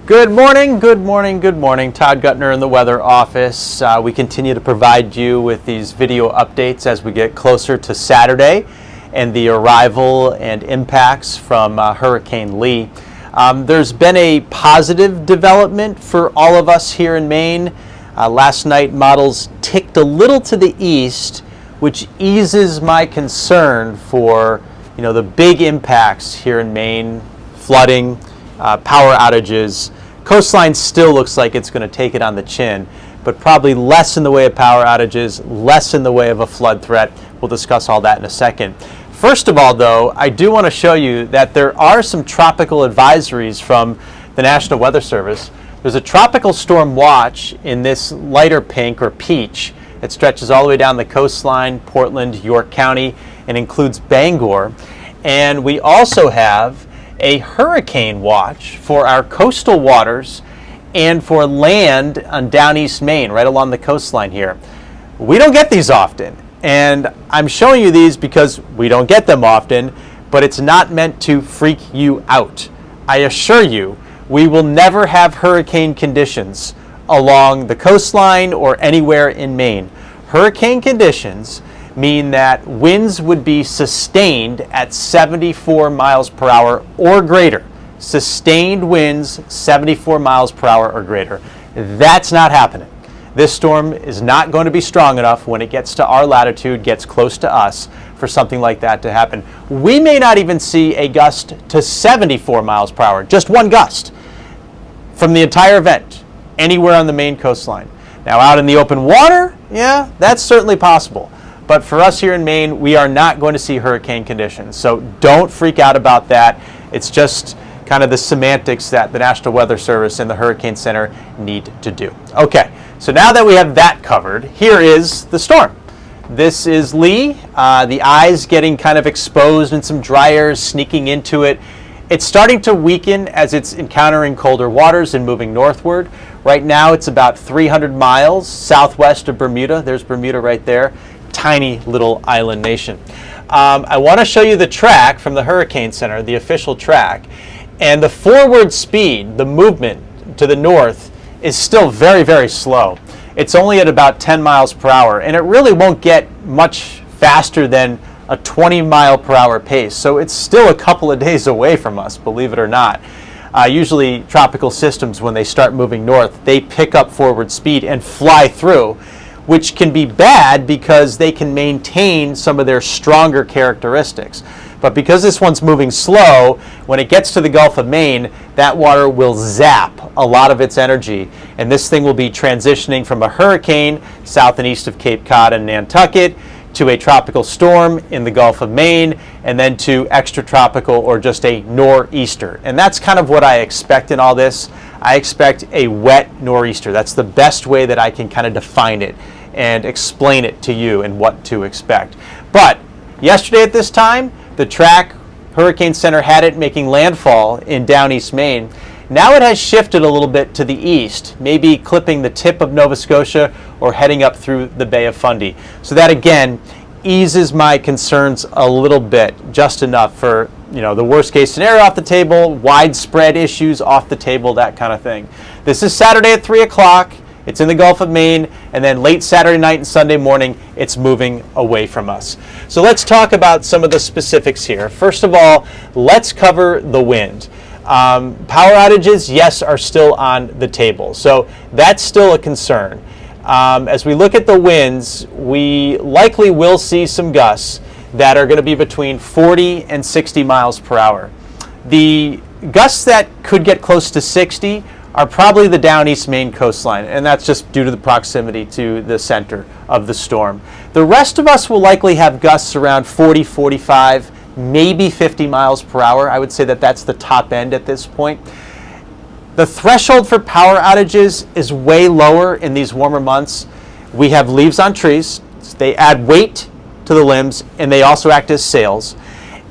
Good morning, good morning, good morning. Todd Gutner in the weather office. We continue to provide you with these video updates as we get closer to Saturday and the arrival and impacts from Hurricane Lee. There's been a positive development for all of us here in Maine. Last night models ticked a little to the east, which eases my concern for the big impacts here in Maine, flooding, power outages. Coastline still looks like it's going to take it on the chin, but probably less in the way of power outages, less in the way of a flood threat. We'll discuss all that in a second. First of all, though, I do want to show you that there are some tropical advisories from the National Weather Service. There's a tropical storm watch in this lighter pink or peach. It stretches all the way down the coastline, Portland, York County, and includes Bangor. And we also have a hurricane watch for our coastal waters and for land on down East Maine, right along the coastline here. We don't get these often, and I'm showing you these because we don't get them often, but it's not meant to freak you out. I assure you, we will never have hurricane conditions along the coastline or anywhere in Maine. Hurricane conditions mean that winds would be sustained at 74 miles per hour or greater. Sustained winds 74 miles per hour or greater. That's not happening. This storm is not going to be strong enough when it gets to our latitude, gets close to us, for something like that to happen. We may not even see a gust to 74 miles per hour, just one gust from the entire event, anywhere on the Maine coastline. Now out in the open water, yeah, that's certainly possible. But for us here in Maine, we are not going to see hurricane conditions. So don't freak out about that. It's just kind of the semantics that the National Weather Service and the Hurricane Center need to do. Okay, so now that we have that covered, here is the storm. This is Lee. The eye's getting kind of exposed and some dry air is sneaking into it. It's starting to weaken as it's encountering colder waters and moving northward. Right now it's about 300 miles southwest of Bermuda. There's Bermuda right there. Tiny little island nation. I want to show you the track from the Hurricane Center, the official track, and the forward speed, the movement to the north, is still very, very slow. It's only at about 10 miles per hour, and it really won't get much faster than a 20 mile per hour pace. So it's still a couple of days away from us, believe it or not. Usually tropical systems, when they start moving north, they pick up forward speed and fly through, which can be bad because they can maintain some of their stronger characteristics. But because this one's moving slow, when it gets to the Gulf of Maine, that water will zap a lot of its energy, and this thing will be transitioning from a hurricane south and east of Cape Cod and Nantucket to a tropical storm in the Gulf of Maine, and then to extratropical or just a nor'easter. And that's kind of what I expect in all this. I expect a wet nor'easter. That's the best way that I can kind of define it and explain it to you and what to expect. But yesterday at this time, the track, Hurricane Center had it making landfall in down East Maine. Now it has shifted a little bit to the east, maybe clipping the tip of Nova Scotia or heading up through the Bay of Fundy. So that again eases my concerns a little bit, just enough for the worst case scenario off the table, widespread issues off the table, that kind of thing. This is Saturday at 3 o'clock. It's in the Gulf of Maine, and then late Saturday night and Sunday morning, it's moving away from us. So let's talk about some of the specifics here. First of all, let's cover the wind. Power outages, yes, are still on the table. So that's still a concern. As we look at the winds, we likely will see some gusts that are going to be between 40 and 60 miles per hour. The gusts that could get close to 60 are probably the down East Maine coastline, and that's just due to the proximity to the center of the storm. The rest of us will likely have gusts around 40, 45, maybe 50 miles per hour. I would say that that's the top end at this point. The threshold for power outages is way lower in these warmer months. We have leaves on trees. They add weight to the limbs, and they also act as sails.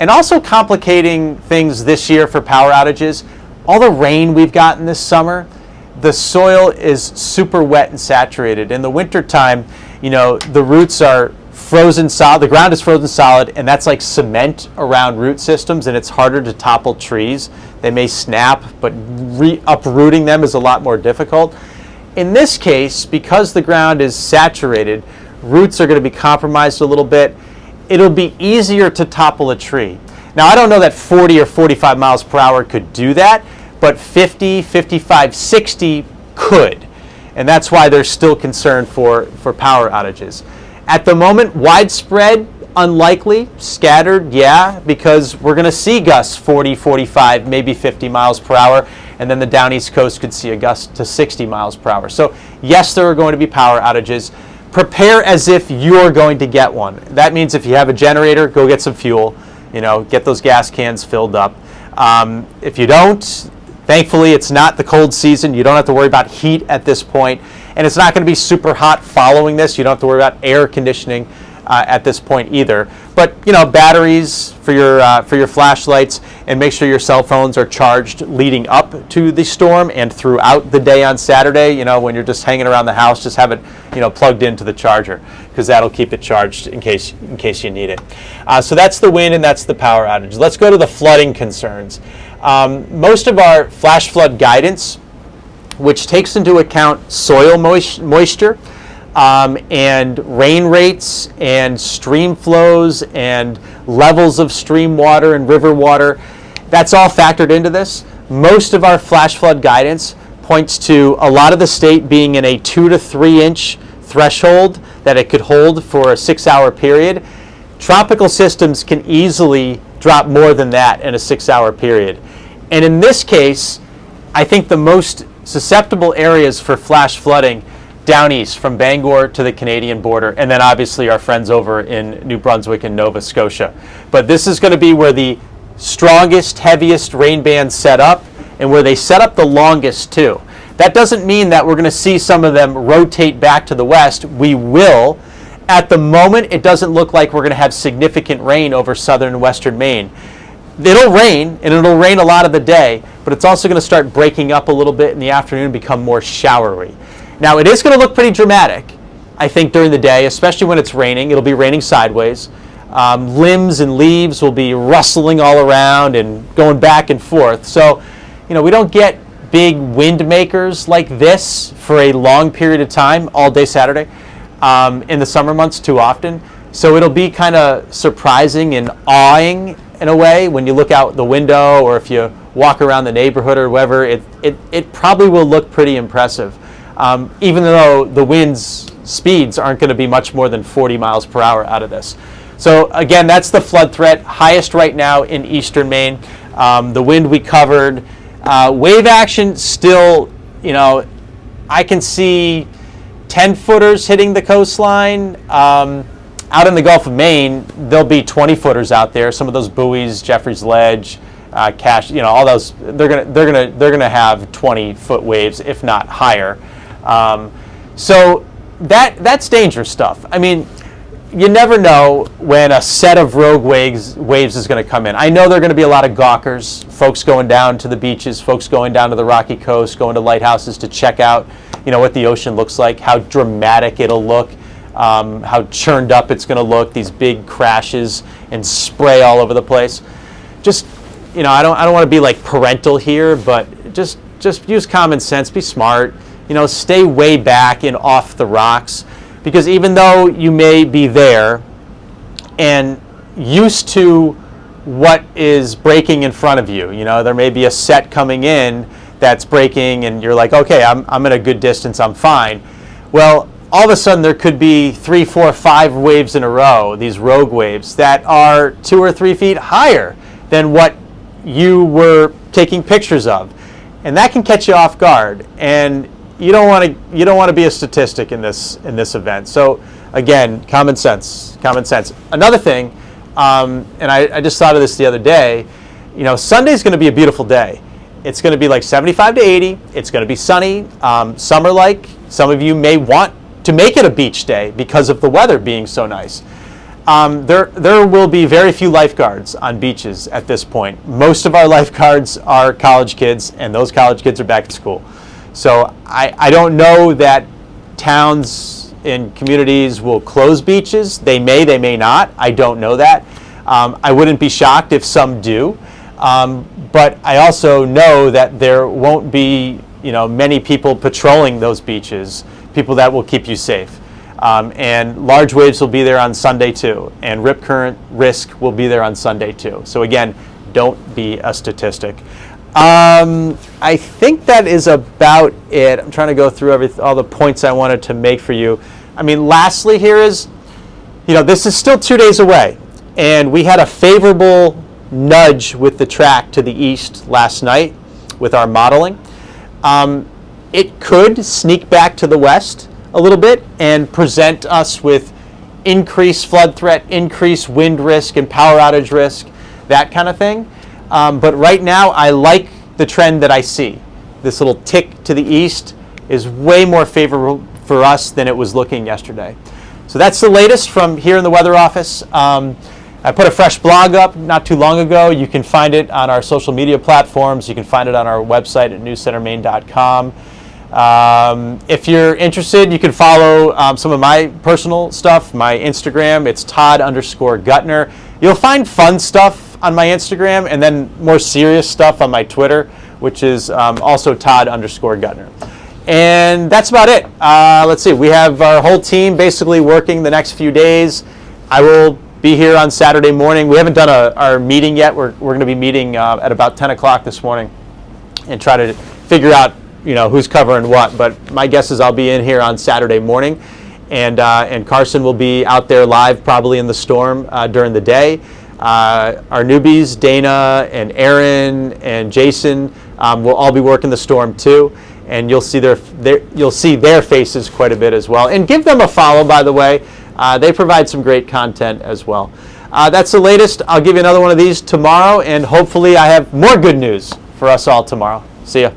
And also complicating things this year for power outages, all the rain we've gotten this summer, the soil is super wet and saturated. In the wintertime, the roots are frozen solid. The ground is frozen solid, and that's like cement around root systems, and it's harder to topple trees. They may snap, but uprooting them is a lot more difficult. In this case, because the ground is saturated, roots are going to be compromised a little bit. It'll be easier to topple a tree. Now, I don't know that 40 or 45 miles per hour could do that, but 50, 55, 60 could. And that's why there's still concern for power outages. At the moment, widespread, unlikely. Scattered, yeah, because we're going to see gusts 40, 45, maybe 50 miles per hour, and then the down east coast could see a gust to 60 miles per hour. So yes, there are going to be power outages. Prepare as if you're going to get one. That means if you have a generator, go get some fuel. Get those gas cans filled up. If you don't, thankfully it's not the cold season. You don't have to worry about heat at this point, and it's not going to be super hot following this. You don't have to worry about air conditioning at this point either. But batteries for your flashlights, and make sure your cell phones are charged leading up to the storm and throughout the day on Saturday. When you're just hanging around the house, just have it plugged into the charger, because that'll keep it charged in case you need it. So that's the wind and that's the power outage. Let's go to the flooding concerns. Most of our flash flood guidance, which takes into account soil moisture, and rain rates and stream flows and levels of stream water and river water, that's all factored into this. Most of our flash flood guidance points to a lot of the state being in a 2 to 3 inch threshold that it could hold for a 6-hour period. Tropical systems can easily drop more than that in a 6-hour period. And in this case, I think the most susceptible areas for flash flooding down east from Bangor to the Canadian border, and then obviously our friends over in New Brunswick and Nova Scotia. But this is going to be where the strongest, heaviest rain bands set up, and where they set up the longest too. That doesn't mean that we're going to see some of them rotate back to the west. We will. At the moment, it doesn't look like we're going to have significant rain over southern and western Maine. It'll rain, and it'll rain a lot of the day, but it's also going to start breaking up a little bit in the afternoon and become more showery. Now, it is going to look pretty dramatic, I think, during the day, especially when it's raining. It'll be raining sideways. Limbs and leaves will be rustling all around and going back and forth. So, we don't get big wind makers like this for a long period of time, all day Saturday, in the summer months too often. So it'll be kind of surprising and awing in a way when you look out the window, or if you walk around the neighborhood or wherever. It probably will look pretty impressive. Even though the wind's speeds aren't going to be much more than 40 miles per hour out of this. So again, that's the flood threat, highest right now in eastern Maine. The wind we covered. Wave action still, I can see 10-footers hitting the coastline. Out in the Gulf of Maine, there'll be 20-footers out there. Some of those buoys, Jeffrey's Ledge, Cache, all those, they're gonna have 20-foot waves, if not higher. So that's dangerous stuff. I mean, you never know when a set of rogue waves is going to come in. I know there are going to be a lot of gawkers, folks going down to the beaches, folks going down to the Rocky Coast, going to lighthouses to check out, what the ocean looks like, how dramatic it'll look, how churned up it's going to look, these big crashes and spray all over the place. Just, I don't want to be like parental here, but just use common sense, be smart, stay way back and off the rocks. Because even though you may be there and used to what is breaking in front of you, there may be a set coming in that's breaking and you're like, okay, I'm at a good distance, I'm fine. Well, all of a sudden there could be 3, 4, 5 waves in a row, these rogue waves that are 2 or 3 feet higher than what you were taking pictures of. And that can catch you off guard. And you don't want to be a statistic in this event. So again, common sense. Another thing, and I just thought of this the other day. Sunday's going to be a beautiful day. It's going to be like 75 to 80. It's going to be sunny, summer-like. Some of you may want to make it a beach day because of the weather being so nice. There will be very few lifeguards on beaches at this point. Most of our lifeguards are college kids, and those college kids are back at school. So I don't know that towns in communities will close beaches. They may not. I don't know that. I wouldn't be shocked if some do. But I also know that there won't be, many people patrolling those beaches, people that will keep you safe. And large waves will be there on Sunday too, and rip current risk will be there on Sunday too. So again, don't be a statistic. I think that is about it. I'm trying to go through all the points I wanted to make for you. I mean, lastly here is, this is still 2 days away, and we had a favorable nudge with the track to the east last night with our modeling. It could sneak back to the west a little bit and present us with increased flood threat, increased wind risk and power outage risk, that kind of thing. But right now, I like the trend that I see. This little tick to the east is way more favorable for us than it was looking yesterday. So that's the latest from here in the weather office. I put a fresh blog up not too long ago. You can find it on our social media platforms. You can find it on our website at newscentermaine.com. If you're interested, you can follow some of my personal stuff, my Instagram. It's Todd_Gutner. You'll find fun stuff on my Instagram, and then more serious stuff on my Twitter, which is also Todd_Gutner. And that's about it. Let's see, we have our whole team basically working the next few days. I will be here on Saturday morning. We haven't done our meeting yet. We're going to be meeting at about 10 o'clock this morning and try to figure out who's covering what. But my guess is I'll be in here on Saturday morning, and Carson will be out there live probably in the storm during the day. Our newbies, Dana and Aaron and Jason, will all be working the storm too, and you'll see their faces quite a bit as well. And give them a follow, by the way. They provide some great content as well. That's the latest. I'll give you another one of these tomorrow, and hopefully I have more good news for us all tomorrow. See ya.